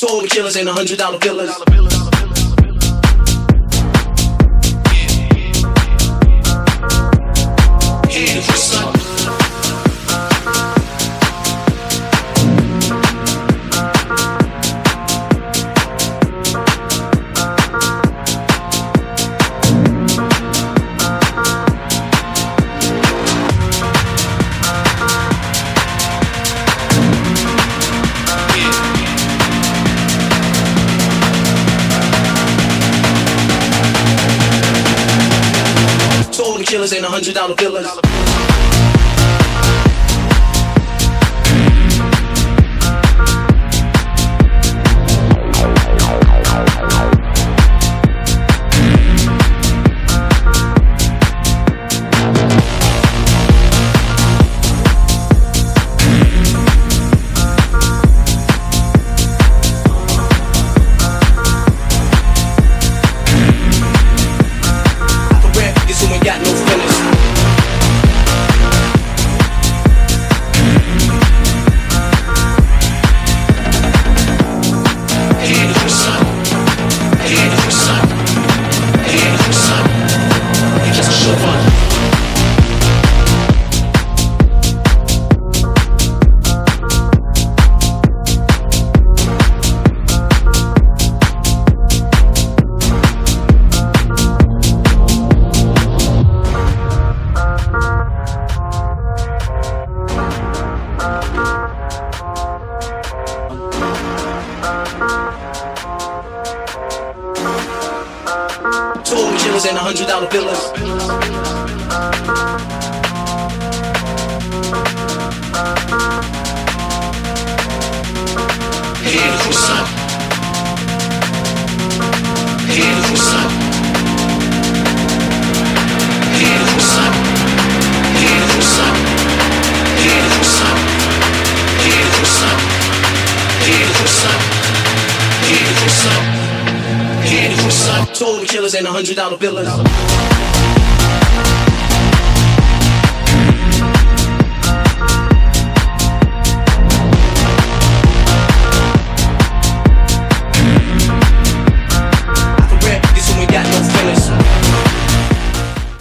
Told the killers ain't $100 billers. Killers ain't $100 billers. Told killers ain't $100 billers. Here's what's up. Here's what's up. Here's what's up. Here's what's up. Here's what's up. Here's what's up. Here's what's up. Here's what's up. Here's what's up. Told the killers ain't $100 billers.